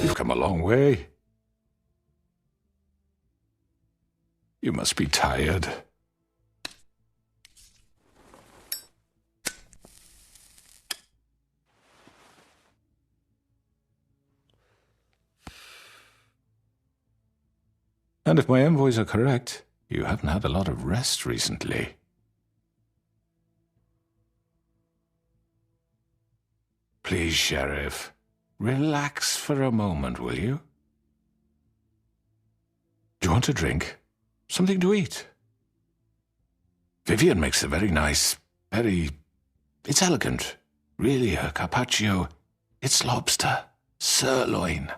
You've come a long way. You must be tired. And if my envoys are correct, you haven't had a lot of rest recently. Please, Sheriff, relax for a moment, will you? Do you want a drink? Something to eat? Vivian makes a very nice, it's elegant. Really, her carpaccio, it's lobster, sirloin.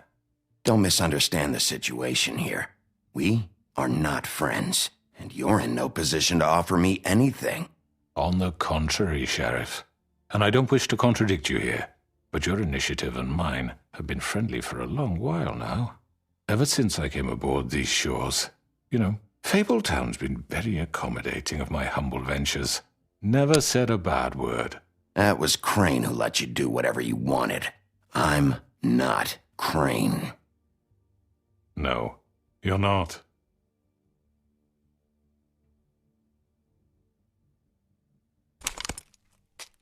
Don't misunderstand the situation here. We are not friends, and you're in no position to offer me anything. On the contrary, Sheriff. And I don't wish to contradict you here, but your initiative and mine have been friendly for a long while now. Ever since I came aboard these shores. You know, Fabletown's been very accommodating of my humble ventures. Never said a bad word. That was Crane who let you do whatever you wanted. I'm not Crane. No, you're not.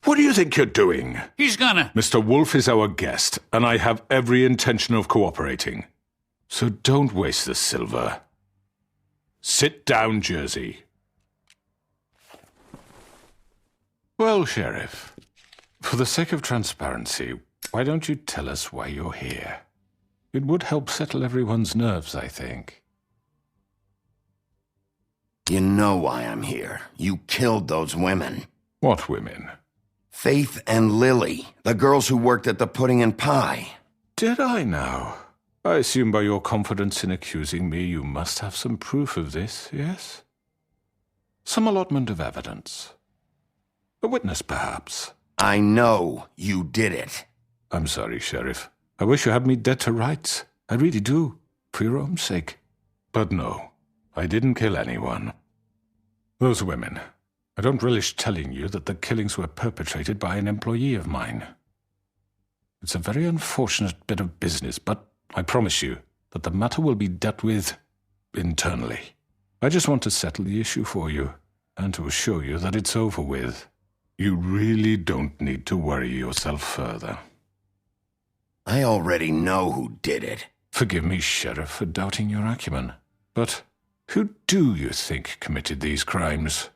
What do you think you're doing? He's gonna... Mr. Wolf is our guest, and I have every intention of cooperating. So don't waste the silver. Sit down, Jersey. Well, Sheriff, for the sake of transparency, why don't you tell us why you're here? It would help settle everyone's nerves, I think. You know why I'm here. You killed those women. What women? Faith and Lily, the girls who worked at the Pudding and Pie. Did I now? I assume by your confidence in accusing me, you must have some proof of this, yes? Some allotment of evidence. A witness, perhaps. I know you did it. I'm sorry, Sheriff. I wish you had me dead to rights. I really do, for your own sake. But no, I didn't kill anyone. Those women, I don't relish telling you that the killings were perpetrated by an employee of mine. It's a very unfortunate bit of business, but I promise you that the matter will be dealt with internally. I just want to settle the issue for you, and to assure you that it's over with. You really don't need to worry yourself further. I already know who did it. Forgive me, Sheriff, for doubting your acumen, but who do you think committed these crimes?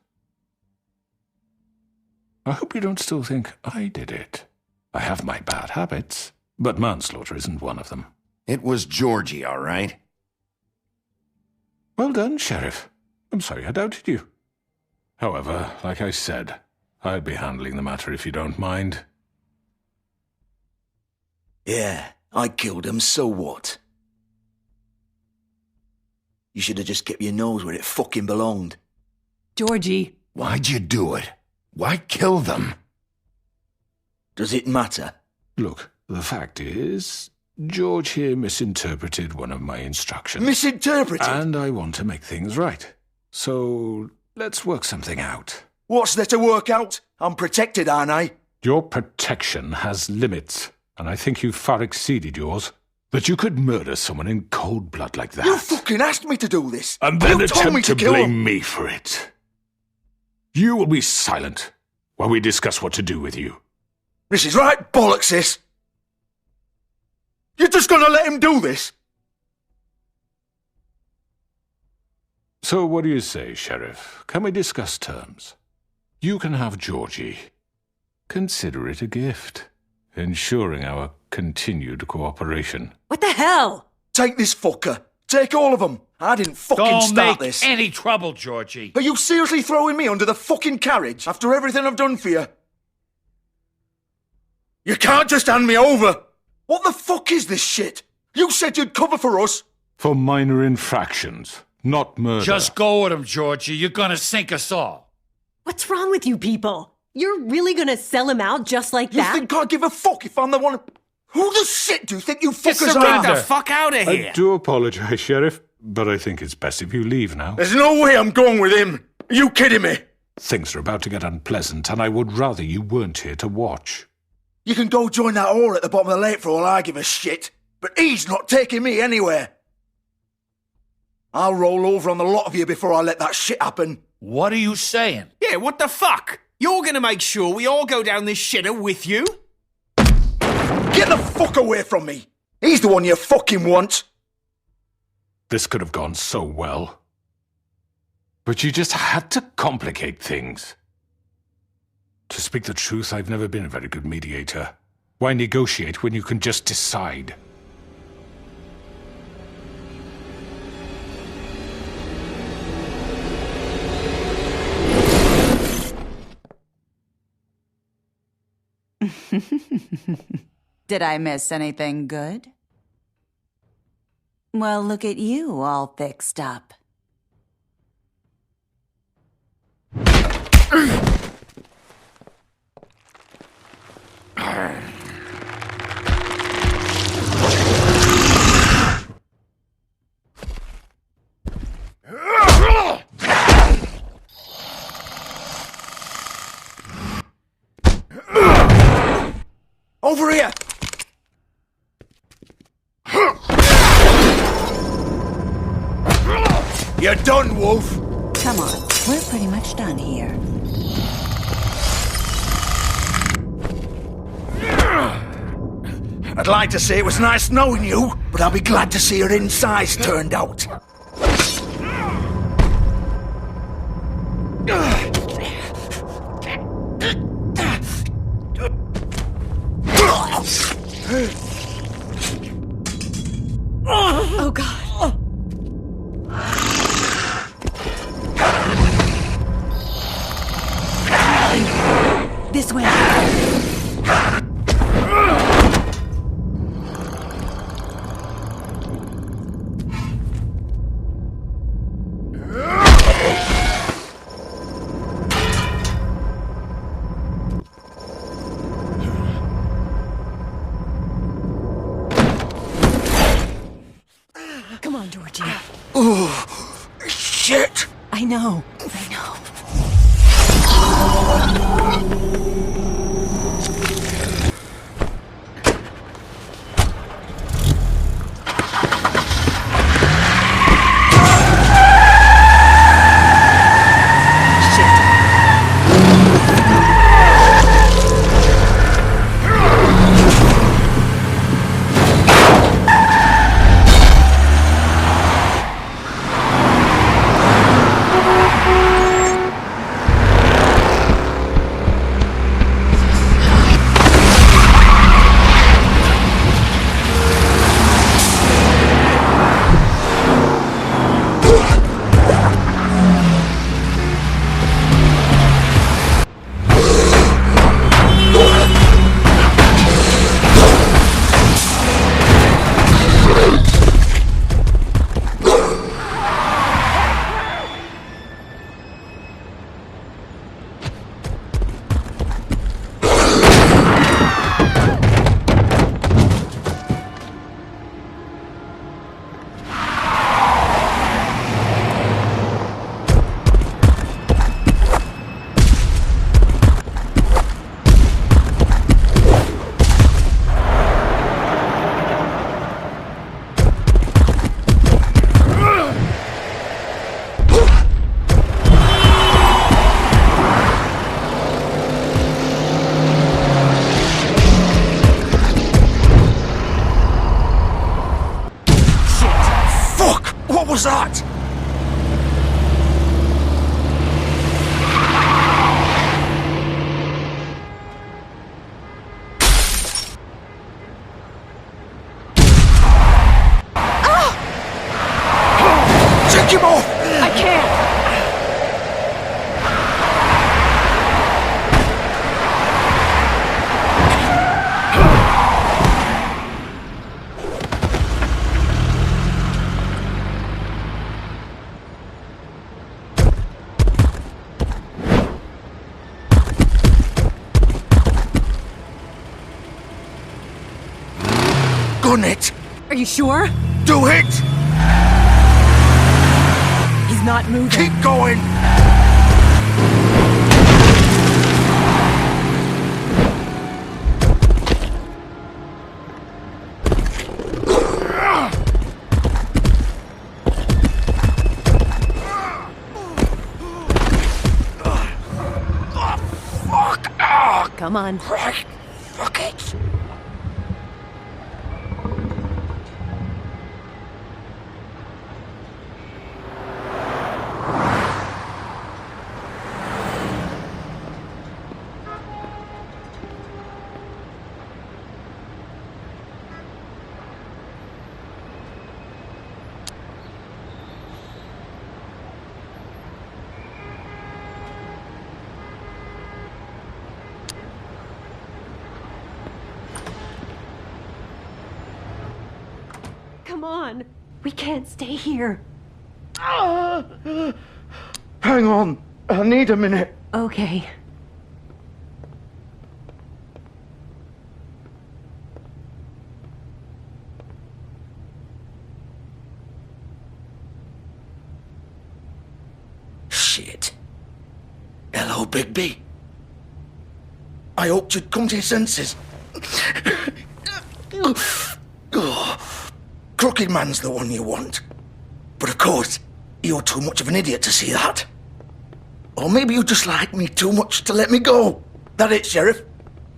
I hope you don't still think I did it. I have my bad habits, but manslaughter isn't one of them. It was Georgie, all right? Well done, Sheriff. I'm sorry I doubted you. However, like I said, I'll be handling the matter if you don't mind. Yeah, I killed him, so what? You should have just kept your nose where it fucking belonged. Georgie. Why'd you do it? Why kill them? Does it matter? Look, the fact is, George here misinterpreted one of my instructions. Misinterpreted? And I want to make things right. So, let's work something out. What's there to work out? I'm protected, aren't I? Your protection has limits, and I think you've far exceeded yours. That you could murder someone in cold blood like that. You fucking asked me to do this. And then you told me attempt to kill blame him. me for it. You will be silent while we discuss what to do with you. This is right bollocks, this. You're just gonna let him do this? So what do you say, Sheriff? Can we discuss terms? You can have Georgie. Consider it a gift, ensuring our continued cooperation. What the hell? Take this fucker. Take all of them. I didn't fucking Don't start make this. any trouble, Georgie. Are you seriously throwing me under the fucking carriage after everything I've done for you? You can't just hand me over. What the fuck is this shit? You said you'd cover for us. For minor infractions, not murder. Just go with him, Georgie. You're gonna sink us all. What's wrong with you people? You're really gonna sell him out just like You that? think I give a fuck if I'm the one... Who the shit do you think you fuckers Get are? the fuck out of here. I do apologize, Sheriff, but I think it's best if you leave now. There's no way I'm going with him. Are you kidding me? Things are about to get unpleasant, and I would rather you weren't here to watch. You can go join that whore at the bottom of the lake for all I give a shit. but he's not taking me anywhere. I'll roll over on the lot of you before I let that shit happen. What are you saying? Yeah, what the fuck? You're gonna make sure we all go down this shitter with you? Get the fuck away from me! He's the one you fucking want! This could have gone so well. But you just had to complicate things. To speak the truth, I've never been a very good mediator. Why negotiate when you can just decide? Did I miss anything good? Well, look at you, all fixed up. Over here! You're done, Wolf! Come on, we're pretty much done here. I'd like to say it was nice knowing you, but I'll be glad to see your insides turned out. Oh, God. This way. Come on, Georgie. Oh, shit! I know. What was that? Take him off! I can't. Gun it! Are you sure? Do it! He's not moving. Keep going! Come on. Right. Fuck it. Come on. We can't stay here. Hang on. I need a minute. Okay. Shit. Hello, Bigby. I hoped you'd come to your senses. Crooked Man's the one you want. But of course, you're too much of an idiot to see that. Or maybe you just like me too much to let me go. That it, Sheriff?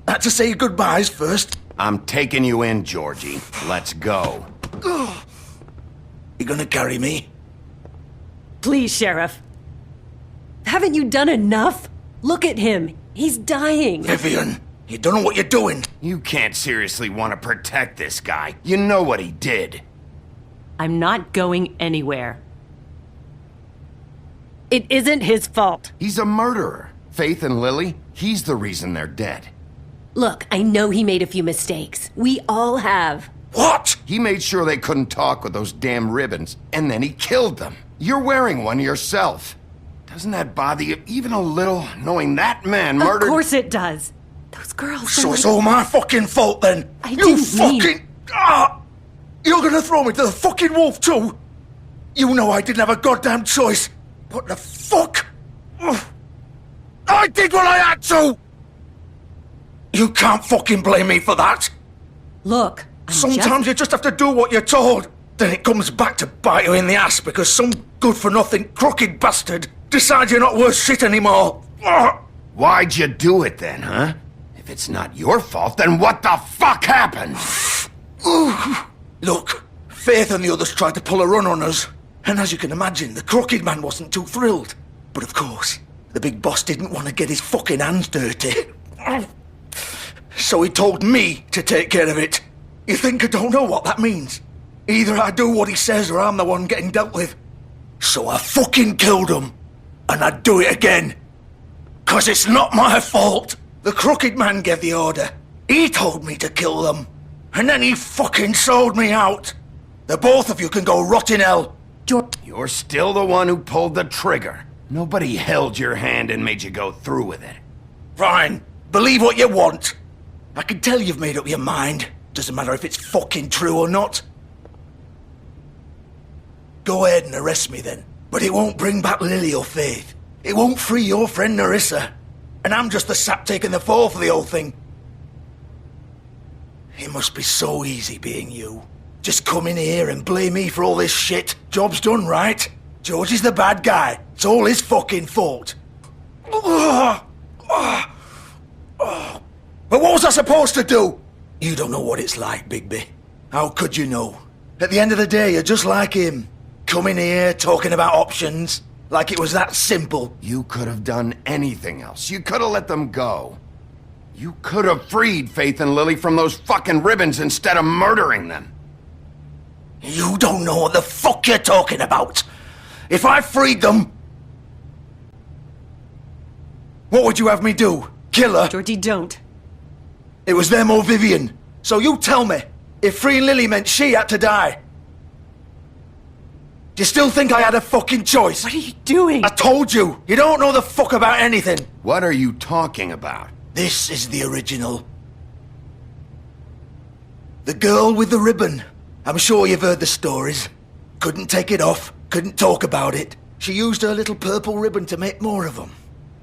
Had to say your goodbyes first. I'm taking you in, Georgie. Let's go. You gonna carry me? Please, Sheriff. Haven't you done enough? Look at him. He's dying. Vivian, you don't know what you're doing. You can't seriously want to protect this guy. You know what he did. I'm not going anywhere. It isn't his fault. He's a murderer. Faith and Lily, he's the reason they're dead. Look, I know he made a few mistakes. We all have. What? He made sure they couldn't talk with those damn ribbons, and then he killed them. You're wearing one yourself. Doesn't that bother you even a little, knowing that man murdered— Of course it does. Those girls. So it's all my fucking fault then? I You didn't mean- fucking... You're gonna throw me to the fucking wolf too? You know I didn't have a goddamn choice. What the fuck? Ugh. I did what I had to! You can't fucking blame me for that. Look, Sometimes you just have to do what you're told. Then it comes back to bite you in the ass because some good-for-nothing crooked bastard decides you're not worth shit anymore. Ugh. Why'd you do it then, huh? If it's not your fault, then what the fuck happened? Look, Faith and the others tried to pull a run on us. And as you can imagine, the Crooked Man wasn't too thrilled. But of course, the big boss didn't want to get his fucking hands dirty. So he told me to take care of it. You think I don't know what that means? Either I do what he says or I'm the one getting dealt with. So I fucking killed him. And I'd do it again. 'Cause it's not my fault. The Crooked Man gave the order. He told me to kill them. And then he fucking sold me out. The both of you can go rot in hell. You're still the one who pulled the trigger. Nobody held your hand and made you go through with it. Fine. Believe what you want. I can tell you've made up your mind. Doesn't matter if it's fucking true or not. Go ahead and arrest me then. But it won't bring back Lily or Faith. It won't free your friend Nerissa. And I'm just the sap taking the fall for the whole thing. It must be so easy being you. Just come in here and blame me for all this shit. Job's done, right? George is the bad guy. It's all his fucking fault. But what was I supposed to do? You don't know what it's like, Bigby. How could you know? At the end of the day, you're just like him. Coming here, talking about options. Like it was that simple. You could have done anything else. You could have let them go. You could have freed Faith and Lily from those fucking ribbons instead of murdering them. You don't know what the fuck you're talking about. If I freed them... What would you have me do? Kill her? Georgie, don't. It was them or Vivian. So you tell me, if freeing Lily meant she had to die. Do you still think I had a fucking choice? What are you doing? I told you, you don't know the fuck about anything. What are you talking about? This is the original. The girl with the ribbon. I'm sure you've heard the stories. Couldn't take it off, couldn't talk about it. She used her little purple ribbon to make more of them.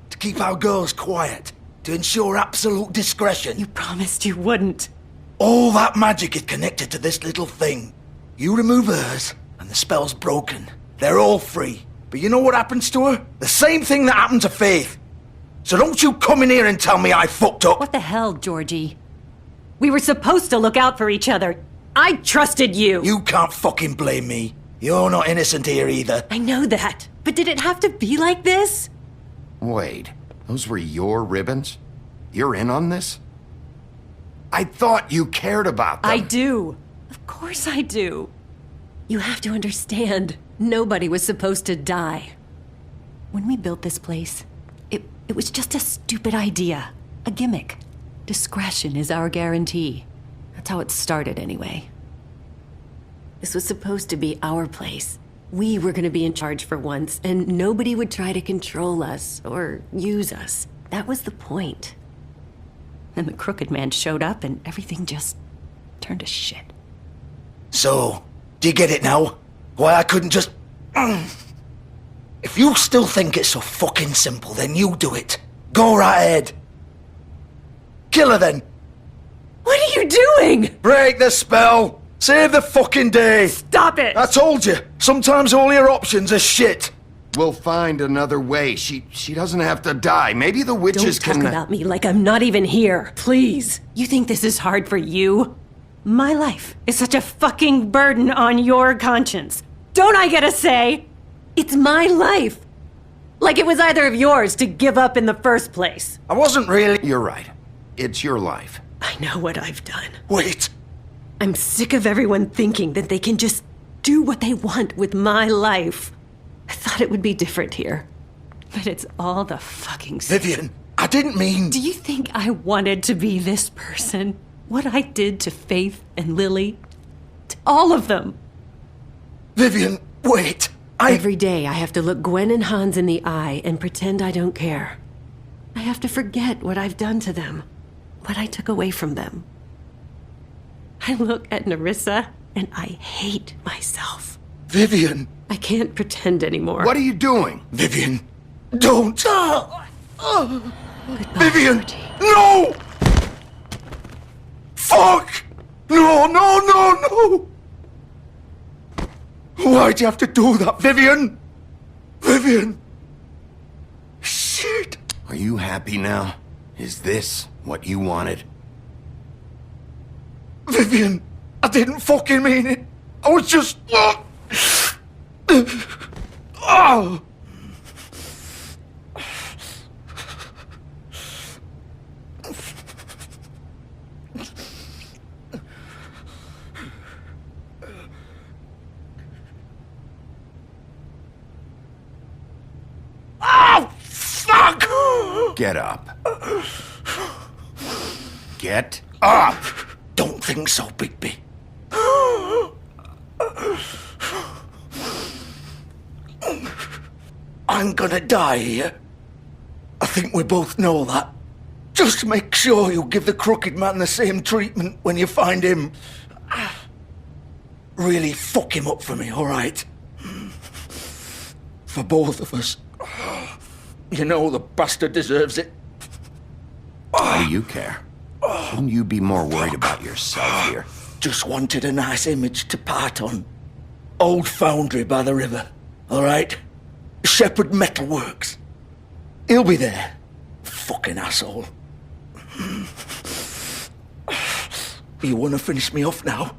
To keep our girls quiet. To ensure absolute discretion. You promised you wouldn't. All that magic is connected to this little thing. You remove hers, and the spell's broken. They're all free. But you know what happens to her? The same thing that happened to Faith. So don't you come in here and tell me I fucked up. What the hell, Georgie? We were supposed to look out for each other. I trusted you. You can't fucking blame me. You're not innocent here either. I know that. But did it have to be like this? Wait, those were your ribbons? You're in on this? I thought you cared about them. I do. Of course I do. You have to understand, nobody was supposed to die. When we built this place, it was just a stupid idea. A gimmick. Discretion is our guarantee. That's how it started anyway. This was supposed to be our place. We were going to be in charge for once, and nobody would try to control us or use us. That was the point. And the crooked man showed up, and everything just turned to shit. So, do you get it now? Why I couldn't just... If you still think it's so fucking simple, then you do it. Go right ahead. Kill her then. What are you doing? Break the spell. Save the fucking day. Stop it! I told you, sometimes all your options are shit. We'll find another way. She doesn't have to die. Maybe the witches Don't can... talk about me like I'm not even here. Please. You think this is hard for you? My life is such a fucking burden on your conscience. Don't I get a say? It's my life. Like it was either of yours to give up in the first place. I wasn't really... You're right. It's your life. I know what I've done. Wait. I'm sick of everyone thinking that they can just do what they want with my life. I thought it would be different here. But it's all the fucking same. Vivian, I didn't mean... Do you think I wanted to be this person? What I did to Faith and Lily? To all of them. Vivian, wait. Every day I have to look Gwen and Hans in the eye and pretend I don't care. I have to forget what I've done to them. What I took away from them. I look at Nerissa and I hate myself. Vivian. I can't pretend anymore. What are you doing? Vivian, don't. Goodbye, Vivian, Georgie. no! Fuck! No, no, no, no! Why'd you have to do that, Vivian? Vivian! Shit! Are you happy now? Is this what you wanted? Vivian, I didn't fucking mean it. I was just... Oh! Get up. Get up! Don't think so, Bigby. I'm gonna die here. I think we both know that. Just make sure you give the crooked man the same treatment when you find him. Really fuck him up for me, alright? For both of us. You know the bastard deserves it. Why do you care? Shouldn't you be more worried about yourself here? Just wanted a nice image to part on. Old foundry by the river, alright? Shepherd Metalworks. He'll be there. Fucking asshole. You wanna finish me off now?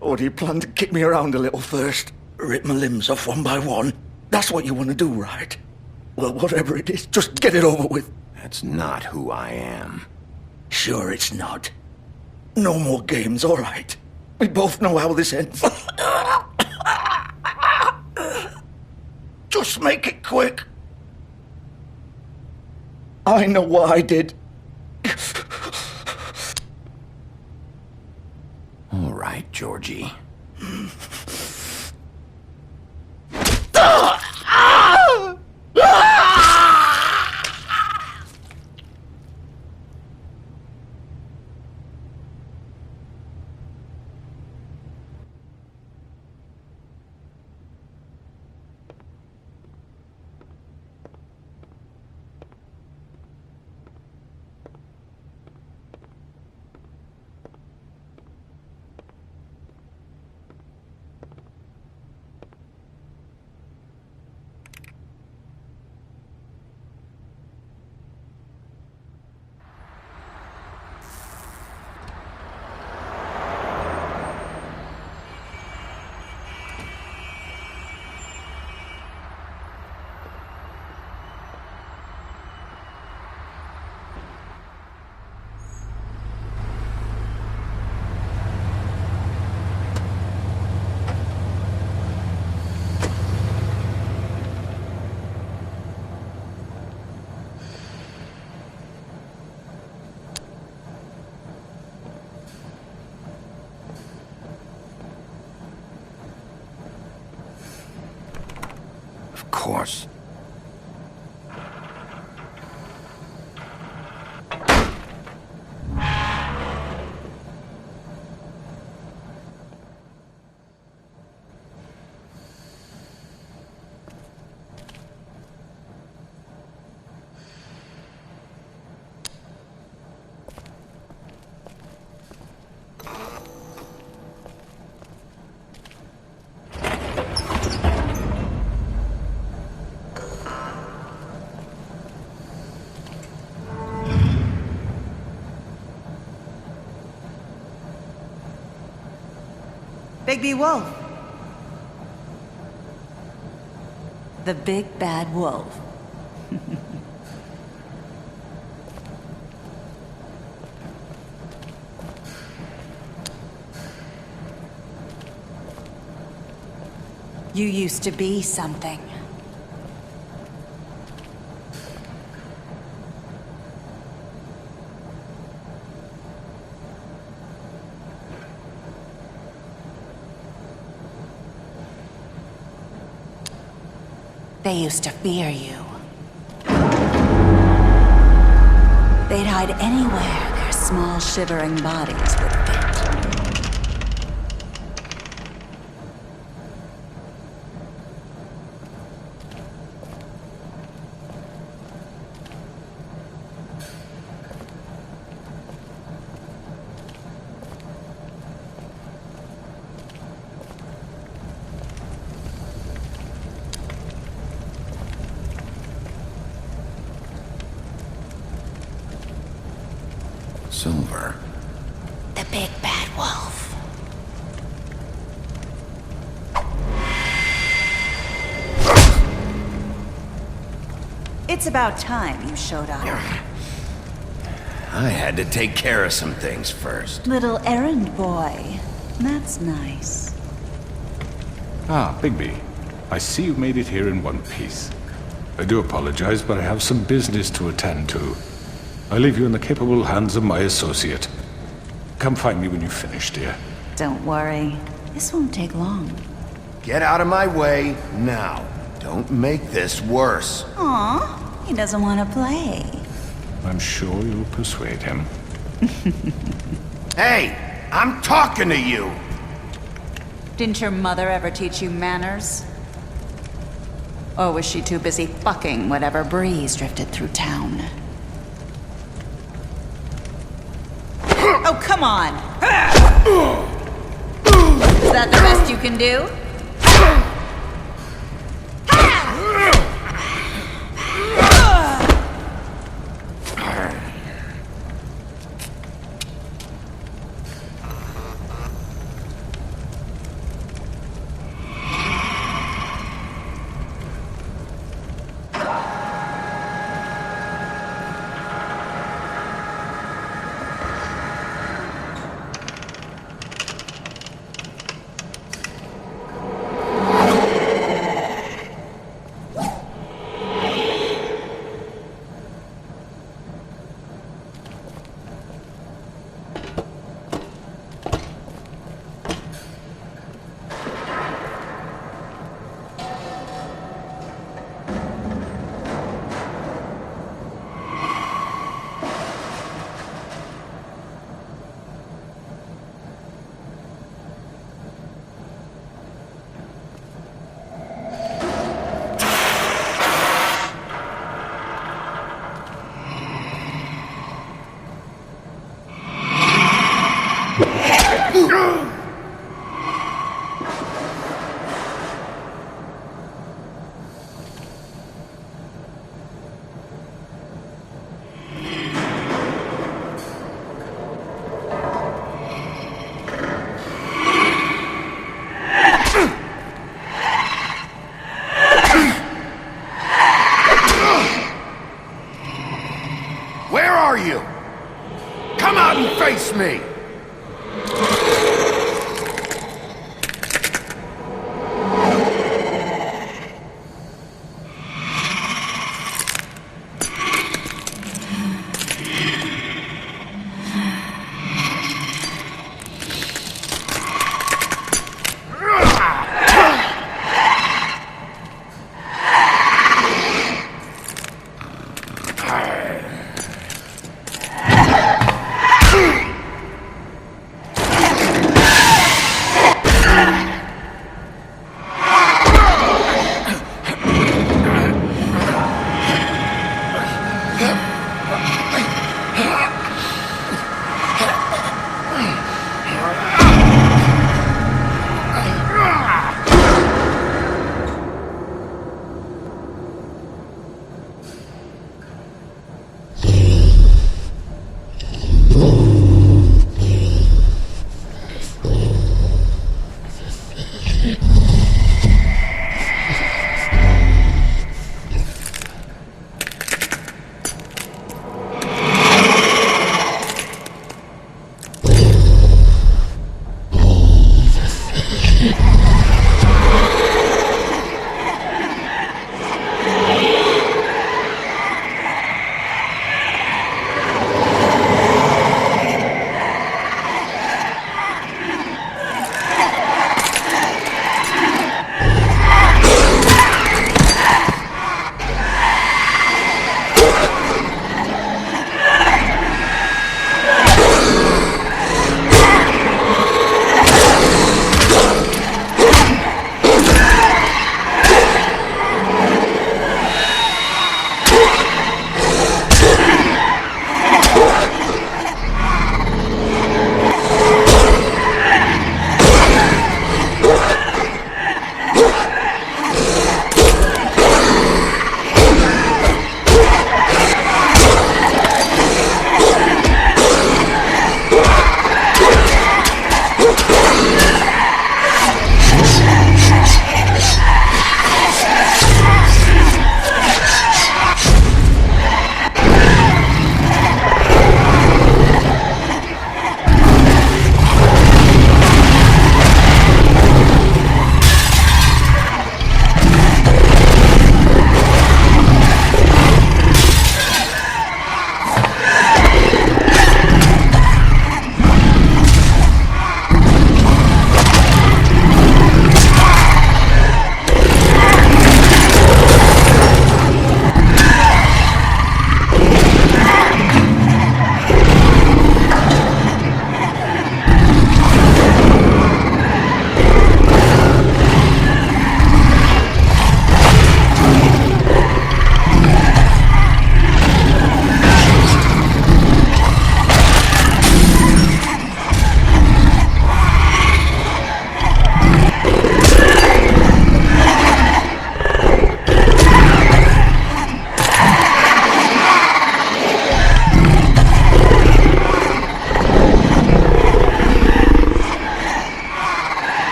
Or do you plan to kick me around a little first? Rip my limbs off one by one? That's what you wanna do, right? Well, whatever it is, just get it over with. That's not who I am. Sure it's not. No more games, alright? We both know how this ends. Just make it quick. I know what I did. All right, Georgie. course. Bigby Wolf. The big bad wolf. You used to be something. They used to fear you. They'd hide anywhere their small, shivering bodies would fit. Silver. The big bad wolf. It's about time you showed up. I had to take care of some things first. Little errand boy. That's nice. Ah, Bigby. I see you made it here in one piece. I do apologize, but I have some business to attend to. I leave you in the capable hands of my associate. Come find me when you've finished, dear. Don't worry. This won't take long. Get out of my way now. Don't make this worse. Aw, he doesn't want to play. I'm sure you'll persuade him. Hey, I'm talking to you! Didn't your mother ever teach you manners? Or was she too busy fucking whatever breeze drifted through town? Oh, come on! Is that the best you can do? Where are you? Come out and face me!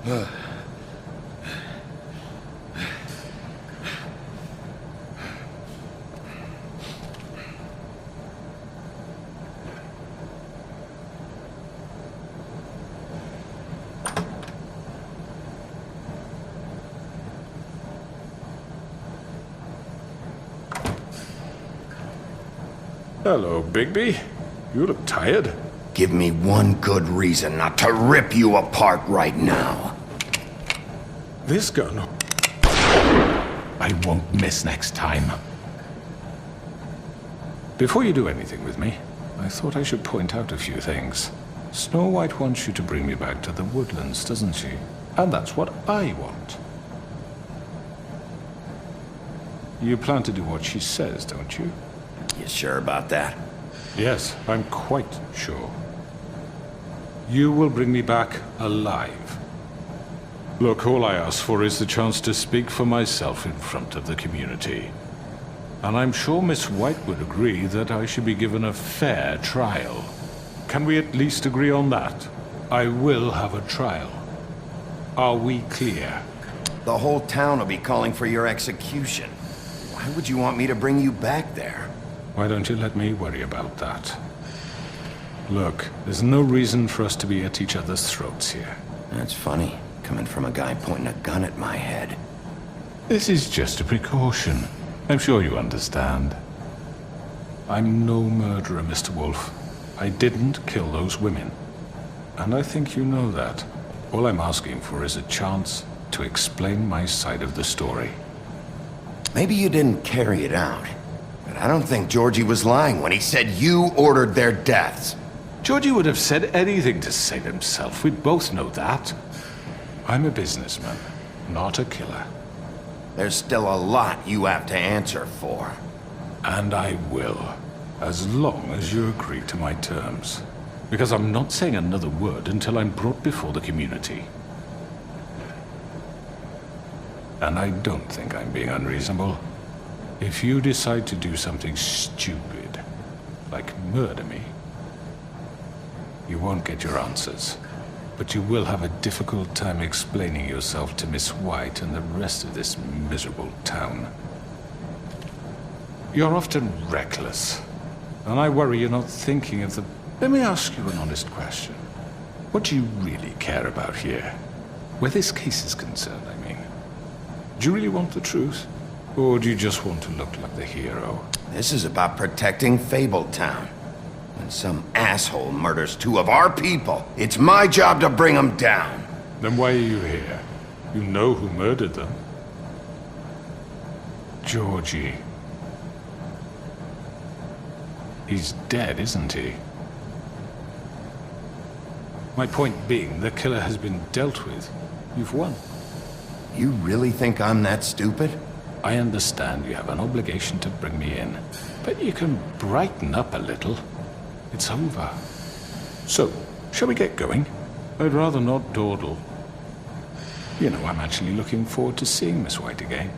Hello, Bigby. You look tired. Give me one good reason not to rip you apart right now. This gun... I won't miss next time. Before you do anything with me, I thought I should point out a few things. Snow White wants you to bring me back to the woodlands, doesn't she? And that's what I want. You plan to do what she says, don't you? You sure about that? Yes, I'm quite sure. You will bring me back alive. Look, all I ask for is the chance to speak for myself in front of the community. And I'm sure Miss White would agree that I should be given a fair trial. Can we at least agree on that? I will have a trial. Are we clear? The whole town will be calling for your execution. Why would you want me to bring you back there? Why don't you let me worry about that? Look, there's no reason for us to be at each other's throats here. That's funny, coming from a guy pointing a gun at my head. This is just a precaution. I'm sure you understand. I'm no murderer, Mr. Wolf. I didn't kill those women. And I think you know that. All I'm asking for is a chance to explain my side of the story. Maybe you didn't carry it out. But I don't think Georgie was lying when he said you ordered their deaths. Georgie would have said anything to save himself. We'd both know that. I'm a businessman, not a killer. There's still a lot you have to answer for. And I will, as long as you agree to my terms. Because I'm not saying another word until I'm brought before the community. And I don't think I'm being unreasonable. If you decide to do something stupid, like murder me, you won't get your answers. But you will have a difficult time explaining yourself to Miss White and the rest of this miserable town. You're often reckless, and I worry you're not thinking of the... Let me ask you an honest question. What do you really care about here? Where this case is concerned, I mean. Do you really want the truth? Or do you just want to look like the hero? This is about protecting Fabletown. When some asshole murders two of our people, it's my job to bring them down. Then why are you here? You know who murdered them. Georgie. He's dead, isn't he? My point being, the killer has been dealt with. You've won. You really think I'm that stupid? I understand you have an obligation to bring me in, but you can brighten up a little. It's over. So, shall we get going? I'd rather not dawdle. You know, I'm actually looking forward to seeing Miss White again.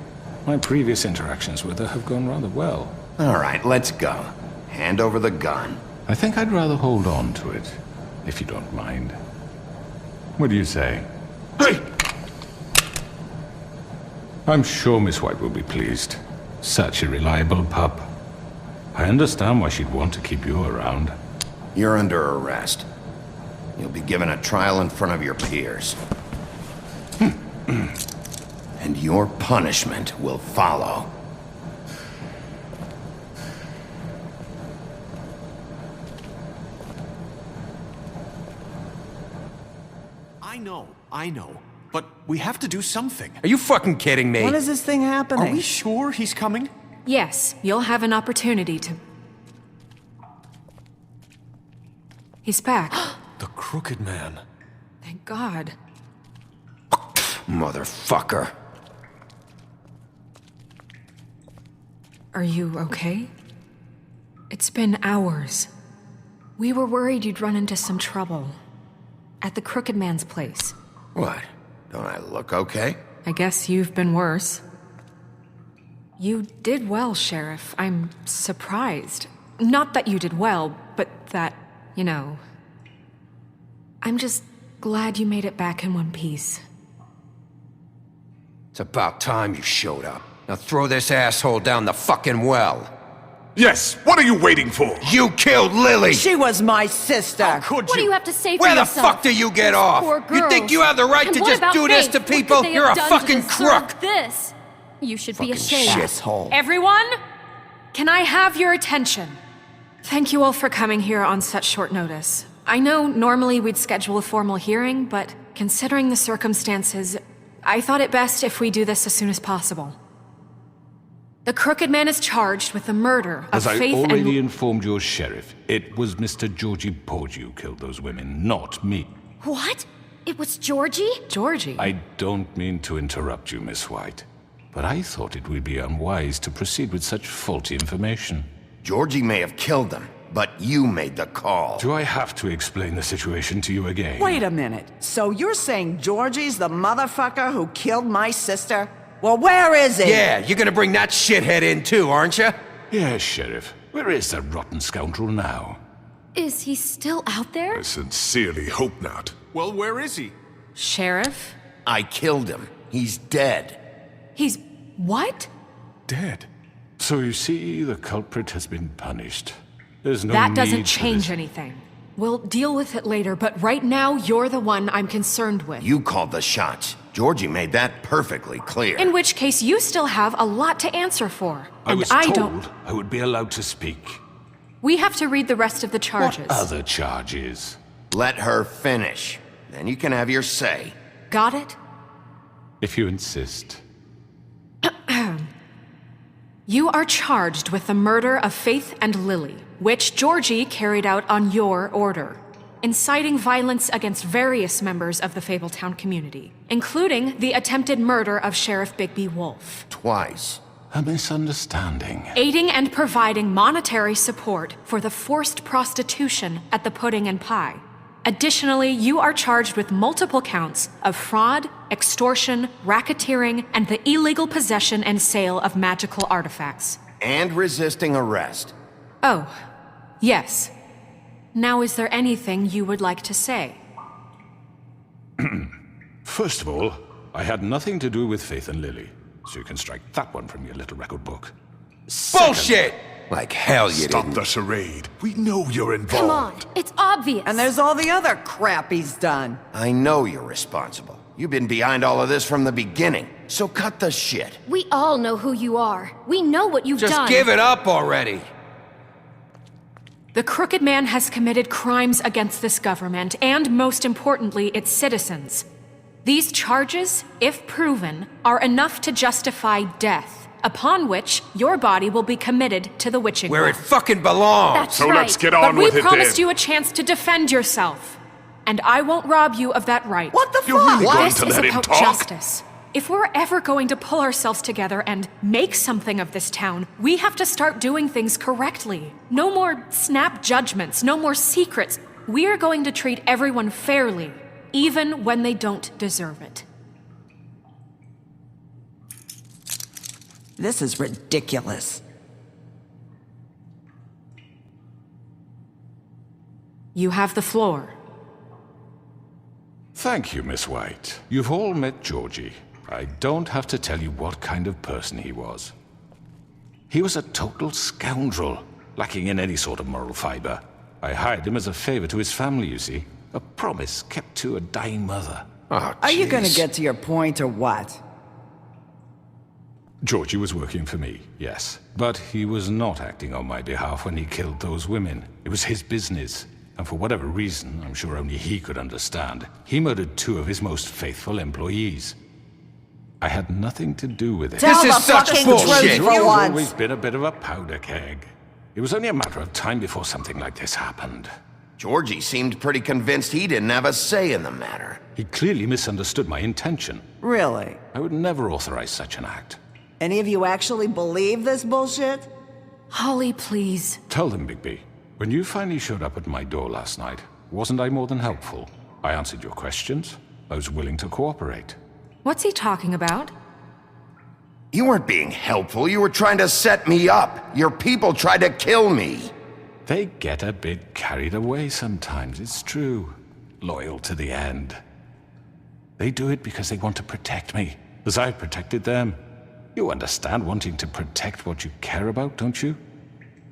My previous interactions with her have gone rather well. All right, let's go. Hand over the gun. I think I'd rather hold on to it, if you don't mind. What do you say? Hey! I'm sure Miss White will be pleased. Such a reliable pup. I understand why she'd want to keep you around. You're under arrest. You'll be given a trial in front of your peers. And your punishment will follow. I know. But we have to do something. Are you fucking kidding me? When is this thing happening? Are we sure he's coming? Yes, you'll have an opportunity to... He's back. The Crooked Man. Thank God. Motherfucker. Are you okay? It's been hours. We were worried you'd run into some trouble. At the Crooked Man's place. What? Don't I look okay? I guess you've been worse. You did well, Sheriff. I'm surprised. Not that you did well, but that, you know... I'm just glad you made it back in one piece. It's about time you showed up. Now throw this asshole down the fucking well. Yes, what are you waiting for? You killed Lily! She was my sister. How could What do you? you have to say for Where the yourself? fuck do you get Those off? poor You think girls. you have the right And to what just about do this Faith? to What could people? they You're a have done to fucking deserve crook! This. You should be Fucking ashamed. shithole. Everyone, can I have your attention? Thank you all for coming here on such short notice. I know normally we'd schedule a formal hearing, but considering the circumstances, I thought it best if we do this as soon as possible. The Crooked Man is charged with the murder of As I Faith already and... informed your sheriff, it was Mr. Georgie Porge who killed those women, not me. What? It was Georgie? Georgie? I don't mean to interrupt you, Miss White, but I thought it would be unwise to proceed with such faulty information. Georgie may have killed them, but you made the call. Do I have to explain the situation to you again? Wait a minute. So you're saying Georgie's the motherfucker who killed my sister? Well, where is he? Yeah, you're gonna bring that shithead in too, aren't you? Yes, Sheriff. Where is that rotten scoundrel now? Is he still out there? I sincerely hope not. Well, where is he? Sheriff? I killed him. He's dead. He's... what? Dead. So you see, the culprit has been punished. There's no That need doesn't for change this. anything. We'll deal with it later, but right now, you're the one I'm concerned with. You called the shots. Georgie made that perfectly clear. In which case, you still have a lot to answer for. I And was I told don't... I would be allowed to speak. We have to read the rest of the charges. What other charges? Let her finish. Then you can have your say. Got it? If you insist. You are charged with the murder of Faith and Lily, which Georgie carried out on your order, inciting violence against various members of the Fabletown community, including the attempted murder of Sheriff Bigby Wolf. Twice. A misunderstanding. Aiding and providing monetary support for the forced prostitution at the Pudding and Pie. Additionally, you are charged with multiple counts of fraud, extortion, racketeering, and the illegal possession and sale of magical artifacts. And resisting arrest. Oh, yes. Now, is there anything you would like to say? First of all, I had nothing to do with Faith and Lily, so you can strike that one from your little record book. Bullshit! Like hell you Stop didn't. the charade. We know you're involved. Come on, it's obvious. And there's all the other crap he's done. I know you're responsible. You've been behind all of this from the beginning. So cut the shit. We all know who you are. We know what you've Just done. give it up already. The Crooked Man has committed crimes against this government and, most importantly, its citizens. These charges, if proven, are enough to justify death, upon which your body will be committed to the witching Where well. it fucking belongs. That's So right. let's get But on we with it promised then. you a chance to defend yourself, and I won't rob you of that right. What the You're fuck? really going This to is let him about talk? justice. If we're ever going to pull ourselves together and make something of this town, we have to start doing things correctly. No more snap judgments, no more secrets. We are going to treat everyone fairly, even when they don't deserve it. This is ridiculous. You have the floor. Thank you, Miss White. You've all met Georgie. I don't have to tell you what kind of person he was. He was a total scoundrel, lacking in any sort of moral fiber. I hired him as a favor to his family, you see. A promise kept to a dying mother. Oh, Are you gonna jeez. get to your point or what? Georgie was working for me, yes. But he was not acting on my behalf when he killed those women. It was his business. And for whatever reason, I'm sure only he could understand, he murdered 2 of his most faithful employees. I had nothing to do with it. Tell This the is such fucking bullshit. truth Georgie's for always once. been a bit of a powder keg. It was only a matter of time before something like this happened. Georgie seemed pretty convinced he didn't have a say in the matter. He clearly misunderstood my intention. Really? I would never authorize such an act. Any of you actually believe this bullshit? Holly, please. Tell them, Bigby, when you finally showed up at my door last night, wasn't I more than helpful? I answered your questions. I was willing to cooperate. What's he talking about? You weren't being helpful. You were trying to set me up. Your people tried to kill me. They get a bit carried away sometimes, it's true. Loyal to the end. They do it because they want to protect me. as I protected them. You understand wanting to protect what you care about, don't you?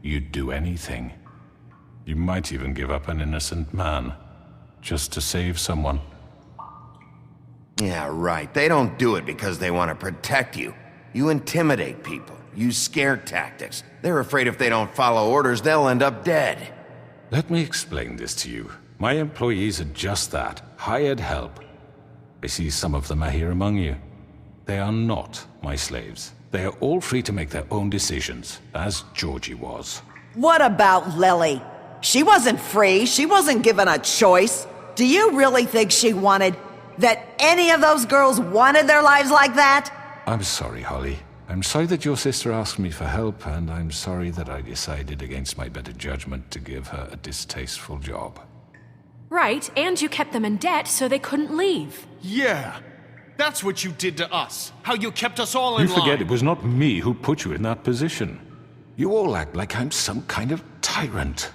You'd do anything. You might even give up an innocent man, just to save someone. Yeah, right. They don't do it because they want to protect you. You intimidate people, use scare tactics. They're afraid if they don't follow orders, they'll end up dead. Let me explain this to you. My employees are just that, hired help. I see some of them are here among you. They are not my slaves. They are all free to make their own decisions, as Georgie was. What about Lily? She wasn't free. She wasn't given a choice. Do you really think she wanted... that any of those girls wanted their lives like that? I'm sorry, Holly. I'm sorry that your sister asked me for help, and I'm sorry that I decided against my better judgment to give her a distasteful job. Right, and you kept them in debt so they couldn't leave. Yeah, that's what you did to us. How you kept us all in You line. forget it was not me who put you in that position. You all act like I'm some kind of tyrant.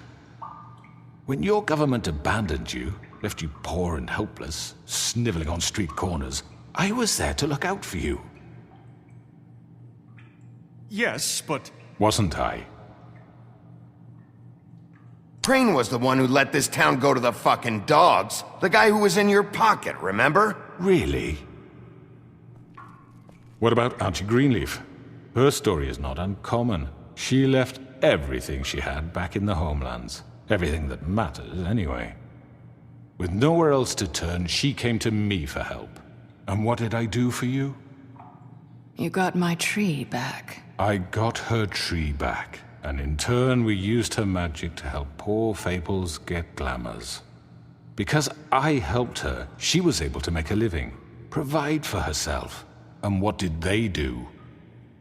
When your government abandoned you, left you poor and helpless, sniveling on street corners, I was there to look out for you. Yes, but... Wasn't I? Crane was the one who let this town go to the fucking dogs. The guy who was in your pocket, remember? Really? What about Auntie Greenleaf? Her story is not uncommon. She left everything she had back in the homelands. Everything that matters, anyway. With nowhere else to turn, she came to me for help. And what did I do for you? You got my tree back. I got her tree back, and in turn we used her magic to help poor Fables get glamours. Because I helped her, she was able to make a living, provide for herself. And what did they do?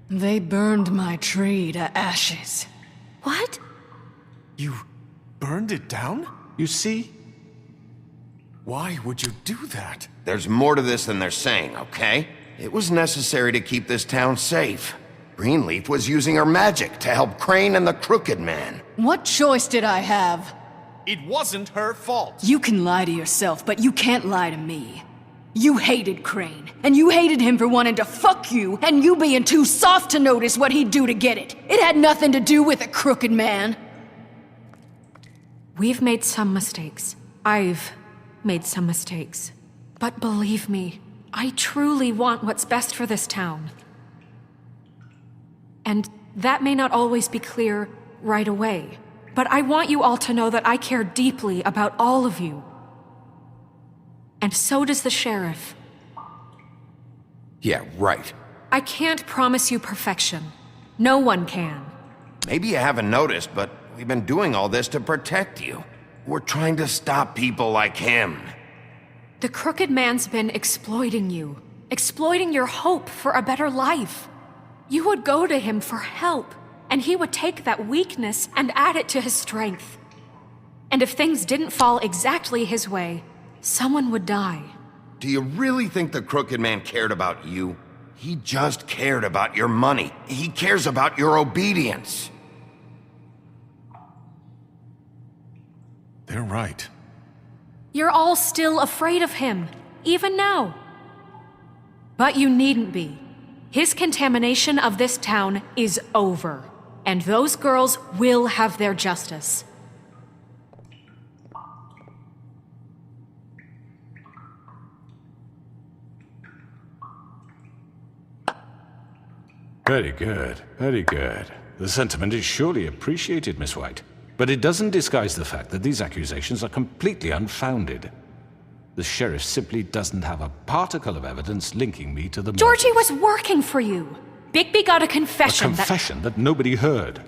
They burned my tree to ashes. What? You burned it down? You see? Why would you do that? There's more to this than they're saying, okay? It was necessary to keep this town safe. Greenleaf was using her magic to help Crane and the Crooked Man. What choice did I have? It wasn't her fault. You can lie to yourself, but you can't lie to me. You hated Crane, and you hated him for wanting to fuck you, and you being too soft to notice what he'd do to get it. It had nothing to do with a Crooked Man. We've made some mistakes. I've made some mistakes. But believe me, I truly want what's best for this town. And that may not always be clear right away, but I want you all to know that I care deeply about all of you. And so does the sheriff. Yeah, right. I can't promise you perfection. No one can. Maybe you haven't noticed, but we've been doing all this to protect you. We're trying to stop people like him. The Crooked Man's been exploiting you, exploiting your hope for a better life. You would go to him for help, and he would take that weakness and add it to his strength. And if things didn't fall exactly his way, someone would die. Do you really think the Crooked Man cared about you? He just cared about your money. He cares about your obedience. They're right. You're all still afraid of him, even now. But you needn't be. His contamination of this town is over, and those girls will have their justice. Very good, very good. The sentiment is surely appreciated, Miss White. But it doesn't disguise the fact that these accusations are completely unfounded. The sheriff simply doesn't have a particle of evidence linking me to the murder. Georgie was working for you. Bigby got a confession. A confession that nobody heard.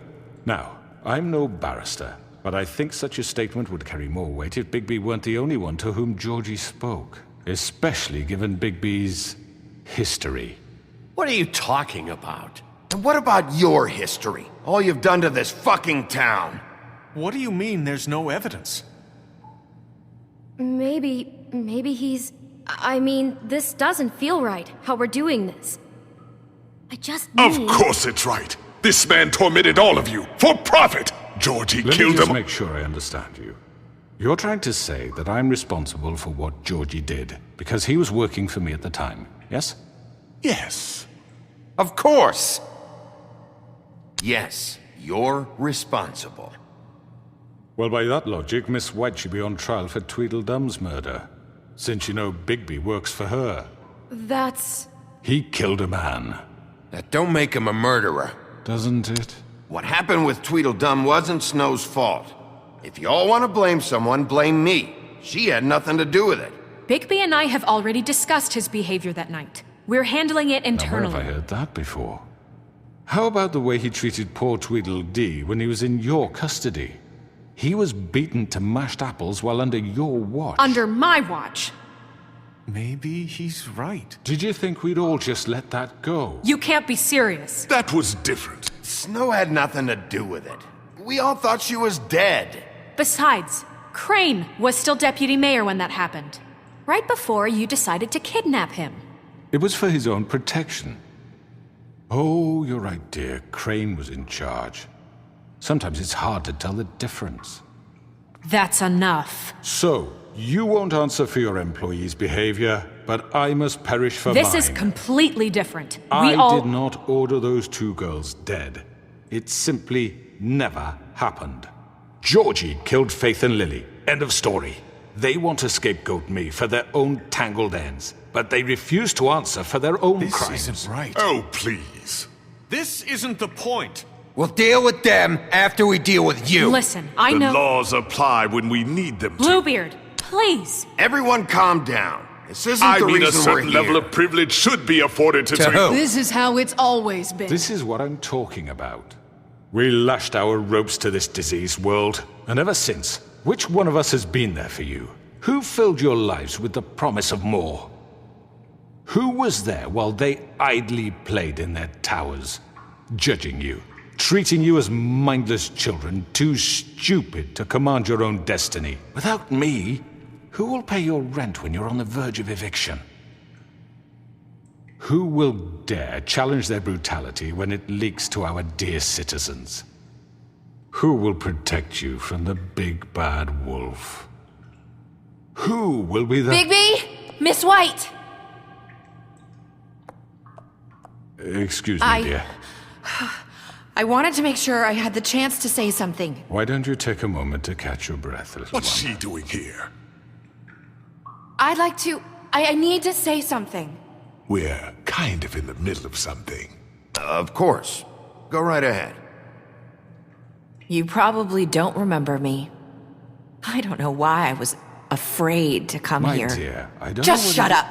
Now, I'm no barrister, but I think such a statement would carry more weight if Bigby weren't the only one to whom Georgie spoke. Especially given Bigby's history. What are you talking about? And what about your history? All you've done to this fucking town? What do you mean there's no evidence? Maybe he's... I mean, this doesn't feel right, how we're doing this. I just Of course it's right. This man tormented all of you, for profit! Georgie Let killed me just him. make sure I understand you. You're trying to say that I'm responsible for what Georgie did, because he was working for me at the time, yes? Yes. Of course. Yes, you're responsible. Well, by that logic, Miss White should be on trial for Tweedledum's murder, since you know Bigby works for her. That's... He killed a man. That don't make him a murderer. Doesn't it? What happened with Tweedledum wasn't Snow's fault. If you all want to blame someone, blame me. She had nothing to do with it. Bigby and I have already discussed his behavior that night. We're handling it internally. Now, where have I heard that before? How about the way he treated poor Tweedledee when he was in your custody? He was beaten to mashed apples while under your watch. Under my watch. Maybe he's right. Did you think we'd all just let that go? You can't be serious. That was different. Snow had nothing to do with it. We all thought she was dead. Besides, Crane was still deputy mayor when that happened. Right before you decided to kidnap him. It was for his own protection. Oh, you're right, dear. Crane was in charge. Sometimes it's hard to tell the difference. That's enough. So, you won't answer for your employees' behavior, but I must perish for mine. This is completely different. I did not order those two girls dead. It simply never happened. Georgie killed Faith and Lily. End of story. They want to scapegoat me for their own tangled ends, but they refuse to answer for their own crimes. This isn't right. Oh, please. This isn't the point. We'll deal with them after we deal with you. Listen, I know... The laws apply when we need them to. Bluebeard, please. Everyone calm down. This isn't I the mean, a reason we're certain here. level of privilege should be afforded to... who? This is how it's always been. This is what I'm talking about. We lashed our ropes to this diseased world, and ever since, which one of us has been there for you? Who filled your lives with the promise of more? Who was there while they idly played in their towers, judging you, treating you as mindless children, too stupid to command your own destiny? Without me, who will pay your rent when you're on the verge of eviction? Who will dare challenge their brutality when it leaks to our dear citizens? Who will protect you from the big bad wolf? Who will be the... Bigby! Miss White! Excuse me, dear. I wanted to make sure I had the chance to say something. Why don't you take a moment to catch your breath, little What's one? she doing here? I'd like to... I need to say something. We're kind of in the middle of something. Of course. Go right ahead. You probably don't remember me. I don't know why I was afraid to come My here. dear, I don't Just know shut up.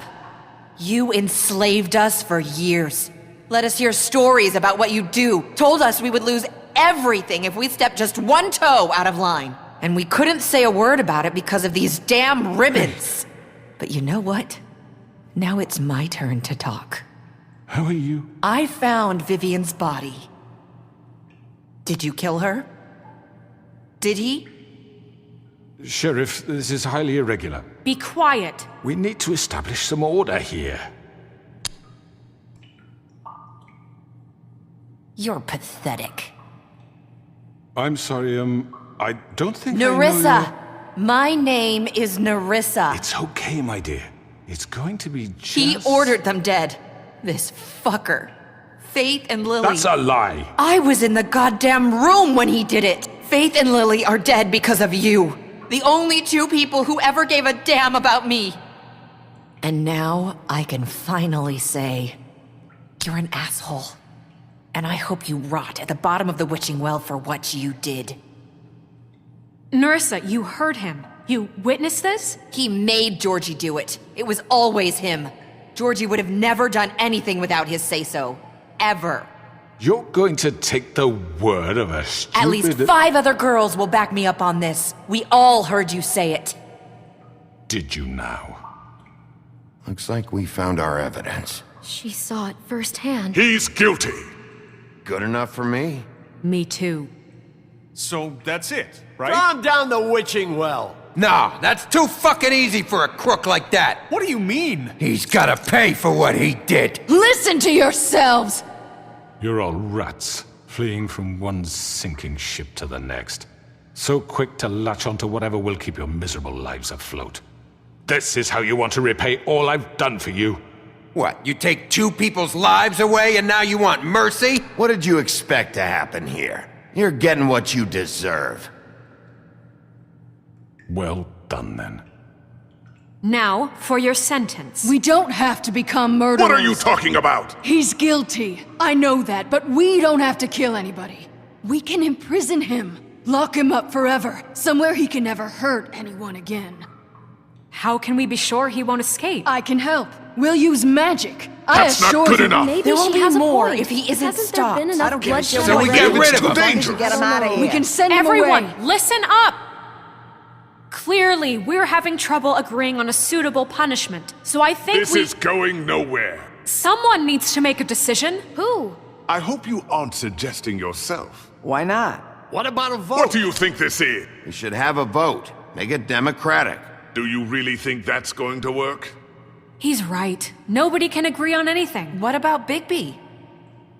You enslaved us for years. Let us hear stories about what you do. Told us we would lose everything if we stepped just one toe out of line. And we couldn't say a word about it because of these damn ribbons. But you know what? Now it's my turn to talk. How are you? I found Vivian's body. Did you kill her? Did he? Sheriff, this is highly irregular. Be quiet. We need to establish some order here. You're pathetic. I'm sorry, I don't think Nerissa! My name is Nerissa. It's okay, my dear. It's going to be just... He ordered them dead. This fucker. Faith and Lily. That's a lie. I was in the goddamn room when he did it. Faith and Lily are dead because of you. The only two people who ever gave a damn about me. And now I can finally say, you're an asshole. And I hope you rot at the bottom of the witching well for what you did. Nerissa, you heard him. You witnessed this? He made Georgie do it. It was always him. Georgie would have never done anything without his say-so. Ever. You're going to take the word of a stupid... At least 5 other girls will back me up on this. We all heard you say it. Did you now? Looks like we found our evidence. She saw it firsthand. He's guilty. Good enough for me. Me too. So that's it, right? Calm down the witching well. No, that's too fucking easy for a crook like that. What do you mean? He's gotta pay for what he did. Listen to yourselves! You're all rats, fleeing from one sinking ship to the next. So quick to latch onto whatever will keep your miserable lives afloat. This is how you want to repay all I've done for you? What, you take 2 people's lives away and now you want mercy? What did you expect to happen here? You're getting what you deserve. Well done, then. Now, for your sentence. We don't have to become murderers. What are you talking about? He's guilty. I know that, but we don't have to kill anybody. We can imprison him. Lock him up forever. Somewhere he can never hurt anyone again. How can we be sure he won't escape? I can help. We'll use magic. That's I assure not good you. enough. Maybe There will she be has more a point. if he isn't Hasn't stopped. there been I enough don't give a shit bloodshed So we what get they rid do. of him. As long as you Dangerous. get him out of here. We can send him Everyone, away. listen up! Clearly, we're having trouble agreeing on a suitable punishment, so I think This is going nowhere. someone needs to make a decision. Who? I hope you aren't suggesting yourself. Why not? What about a vote? What do you think this is? You should have a vote. Make it democratic. Do you really think that's going to work? He's right. Nobody can agree on anything. What about Bigby?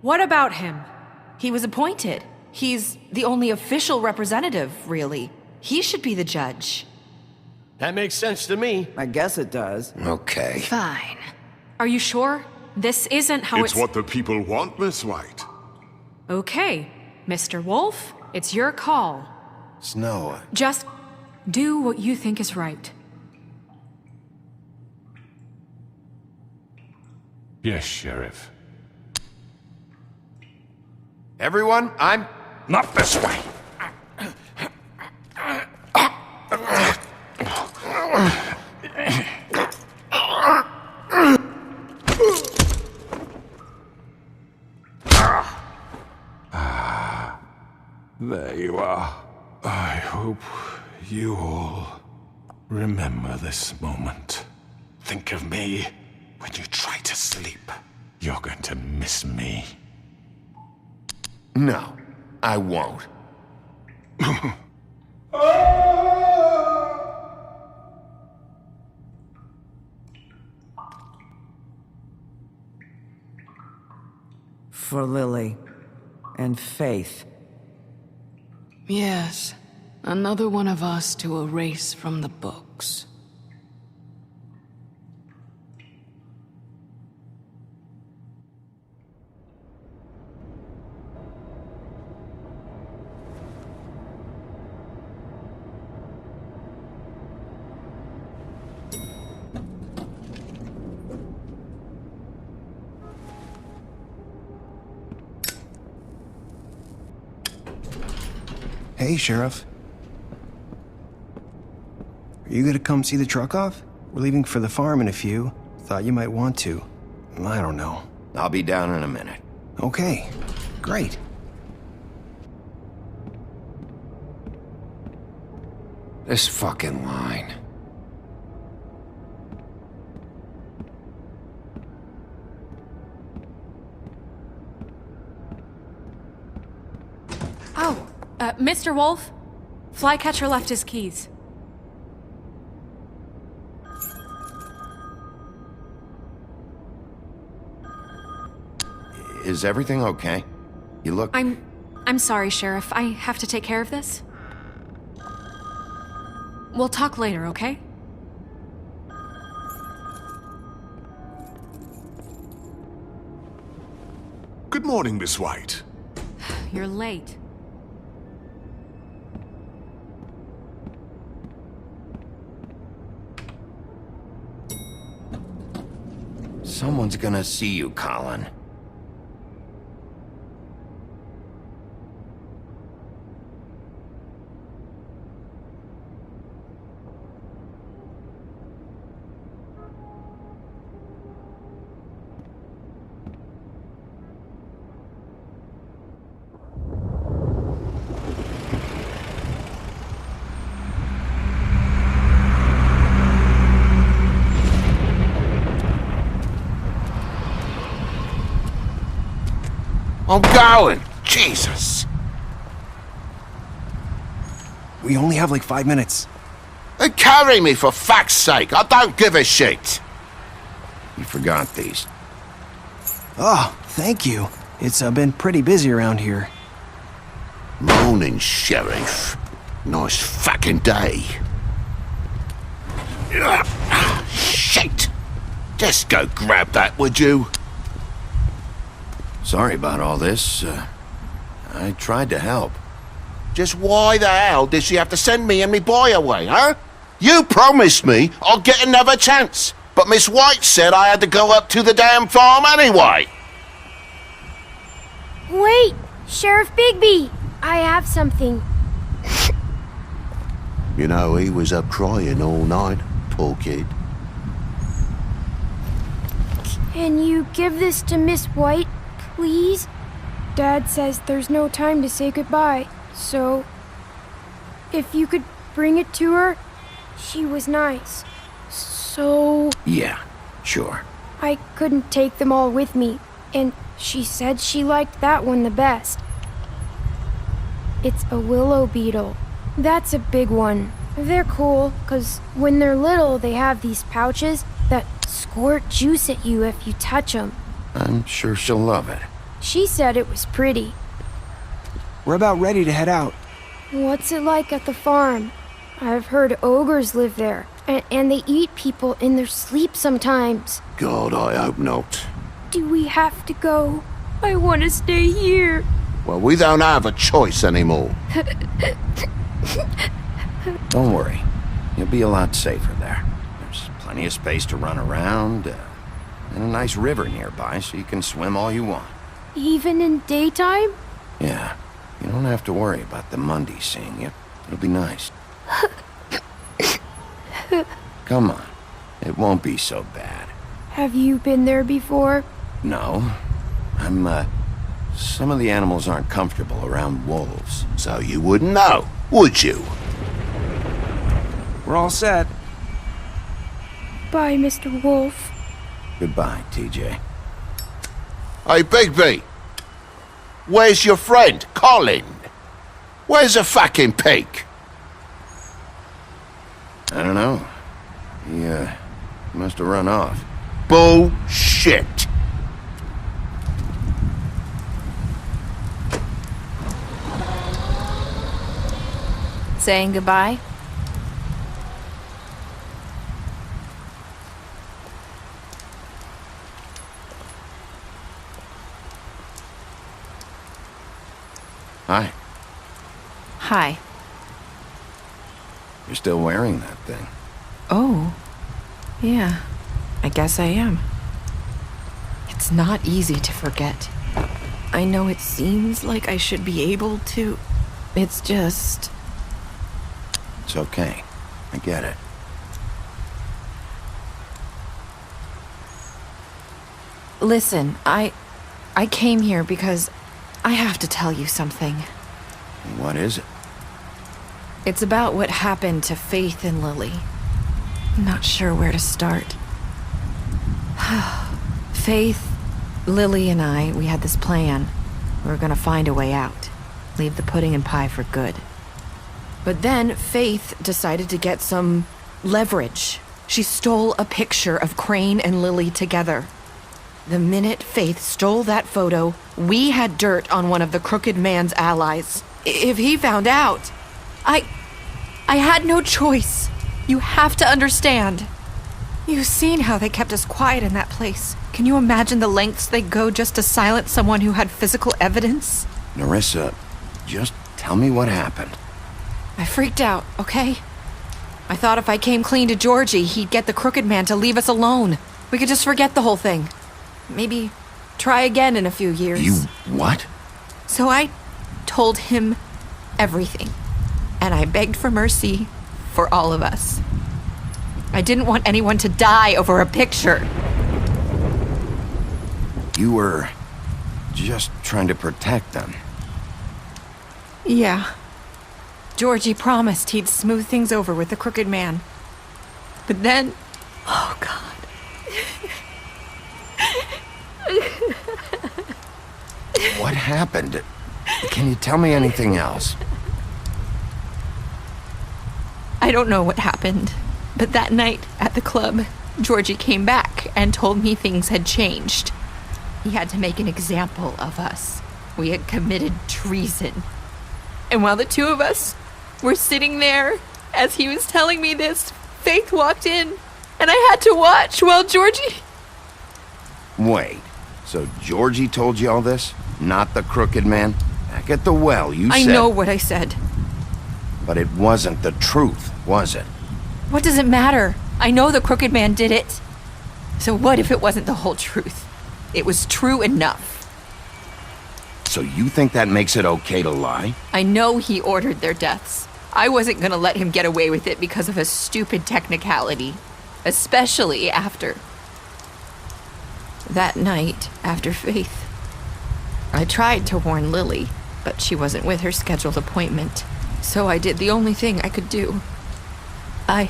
What about him? He was appointed. He's the only official representative, really. He should be the judge. That makes sense to me. I guess it does. Okay. Fine. Are you sure? This isn't how It's what the people want, Miss White. Okay, Mr. Wolf, it's your call. Snow. Just do what you think is right. Yes, Sheriff. Everyone, I'm... Not this way! There you are. I hope you all remember this moment. Think of me when you try to sleep. You're going to miss me. No, I won't. For Lily and Faith. Yes. Another one of us to erase from the books. Hey, Sheriff. Are you gonna come see the truck off? We're leaving for the farm in a few. Thought you might want to. I don't know. I'll be down in a minute. Okay, great. This fucking line. Oh, Mr. Wolf, Flycatcher left his keys. Is everything okay? You look... I'm sorry, Sheriff. I have to take care of this. We'll talk later, okay? Good morning, Miss White. You're late. Someone's gonna see you, Colin. I'm going! Jesus! We only have like 5 minutes. Carry me, for fuck's sake! I don't give a shit! You forgot these. Oh, thank you. It's been pretty busy around here. Morning, Sheriff. Nice fucking day. Shit! Just go grab that, would you? Sorry about all this. I tried to help. Just why the hell did she have to send me and me boy away, huh? You promised me I'll get another chance, but Miss White said I had to go up to the damn farm anyway. Wait! Sheriff Bigby! I have something. You know, he was up crying all night, poor kid. Can you give this to Miss White, please? Dad says there's no time to say goodbye, so... if you could bring it to her, she was nice. So... Yeah, sure. I couldn't take them all with me, and she said she liked that one the best. It's a willow beetle. That's a big one. They're cool, 'cause when they're little, they have these pouches that squirt juice at you if you touch them. I'm sure she'll love it. She said it was pretty. We're about ready to head out. What's it like at the farm? I've heard ogres live there, and they eat people in their sleep sometimes. God, I hope not. Do we have to go? I want to stay here. Well, we don't have a choice anymore. Don't worry. You'll be a lot safer there. There's plenty of space to run around, and a nice river nearby so you can swim all you want. Even in daytime? Yeah. You don't have to worry about the Mundy seeing you. It'll be nice. Come on. It won't be so bad. Have you been there before? No. Some of the animals aren't comfortable around wolves. So you wouldn't know, would you? We're all set. Bye, Mr. Wolf. Goodbye, TJ. Hey, Bigby. Where's your friend, Colin? Where's the fucking pig? I don't know. He must have run off. Bullshit. Saying goodbye? Hi. Hi. You're still wearing that thing. Oh. Yeah. I guess I am. It's not easy to forget. I know it seems like I should be able to. It's just... It's okay. I get it. Listen, I came here because I have to tell you something. What is it? It's about what happened to Faith and Lily. I'm not sure where to start. Faith, Lily, and I, we had this plan. We were gonna find a way out. Leave the pudding and pie for good. But then Faith decided to get some leverage. She stole a picture of Crane and Lily together. The minute Faith stole that photo, we had dirt on one of the crooked man's allies. If he found out, I had no choice. You have to understand. You've seen how they kept us quiet in that place. Can you imagine the lengths they go just to silence someone who had physical evidence? Nerissa, just tell me what happened. I freaked out, okay? I thought if I came clean to Georgie, he'd get the crooked man to leave us alone. We could just forget the whole thing. Maybe try again in a few years. You what? So I told him everything. And I begged for mercy for all of us. I didn't want anyone to die over a picture. You were just trying to protect them. Yeah. Georgie promised he'd smooth things over with the crooked man. But then... Oh, God. What happened? Can you tell me anything else? I don't know what happened, but that night at the club, Georgie came back and told me things had changed. He had to make an example of us. We had committed treason. And while the two of us were sitting there, as he was telling me this, Faith walked in, and I had to watch while Georgie Wait, so Georgie told you all this? Not the crooked man? Back at the well, you said... I know what I said. But it wasn't the truth, was it? What does it matter? I know the crooked man did it. So what if it wasn't the whole truth? It was true enough. So you think that makes it okay to lie? I know he ordered their deaths. I wasn't gonna let him get away with it because of a stupid technicality. Especially after... that night, after Faith. I tried to warn Lily, but she wasn't with her scheduled appointment. So I did the only thing I could do. I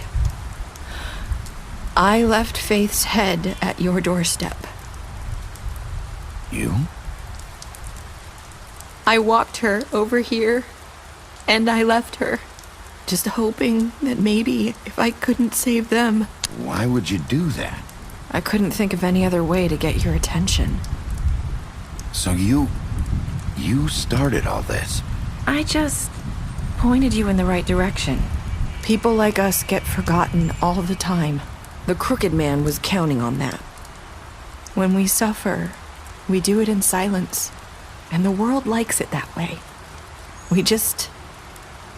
left Faith's head at your doorstep. You? I walked her over here, and I left her, just hoping that maybe if I couldn't save them... Why would you do that? I couldn't think of any other way to get your attention. So you started all this? I just pointed you in the right direction. People like us get forgotten all the time. The crooked man was counting on that. When we suffer, we do it in silence, and the world likes it that way. We just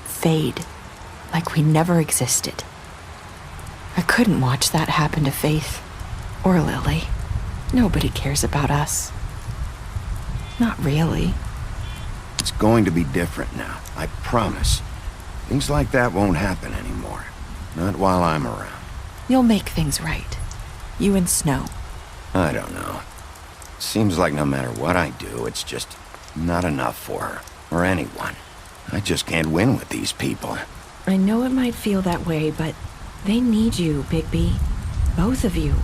fade, like we never existed. I couldn't watch that happen to Faith, or Lily. Nobody cares about us. Not really. It's going to be different now, I promise. Things like that won't happen anymore. Not while I'm around. You'll make things right. You and Snow. I don't know. Seems like no matter what I do, it's just not enough for her, or anyone. I just can't win with these people. I know it might feel that way, but they need you, Bigby. Both of you.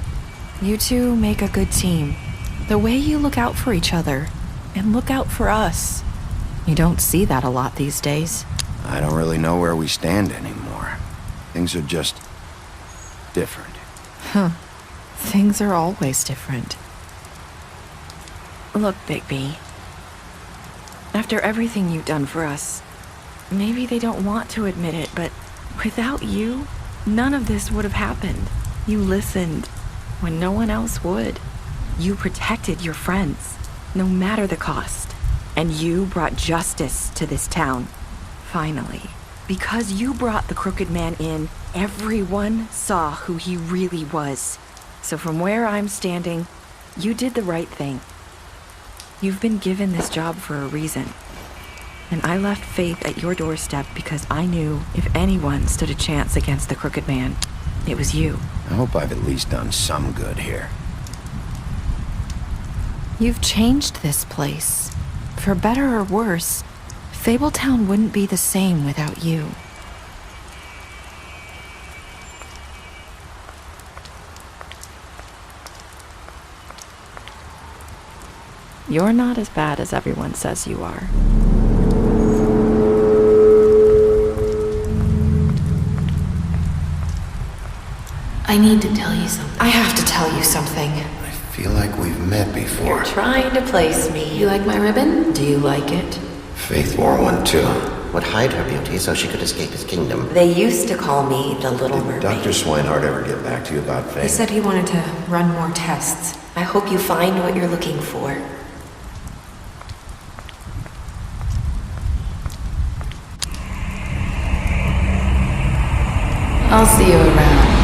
You two make a good team. The way you look out for each other, and look out for us. You don't see that a lot these days. I don't really know where we stand anymore. Things are just... different. Huh. Things are always different. Look, Bigby. After everything you've done for us, maybe they don't want to admit it, but without you, none of this would have happened. You listened when no one else would. You protected your friends, no matter the cost. And you brought justice to this town. Finally. Because you brought the crooked man in, everyone saw who he really was. So from where I'm standing, you did the right thing. You've been given this job for a reason. And I left Faith at your doorstep because I knew if anyone stood a chance against the crooked man, it was you. I hope I've at least done some good here. You've changed this place. For better or worse, Fabletown wouldn't be the same without you. You're not as bad as everyone says you are. I need to tell you something. I have to tell you something. I feel like we've met before. You're trying to place me. You like my ribbon? Do you like it? Faith wore one too. Would hide her beauty so she could escape his kingdom. They used to call me the Little Mermaid. Dr. Swinehart ever get back to you about Faith? He said he wanted to run more tests. I hope you find what you're looking for. I'll see you around.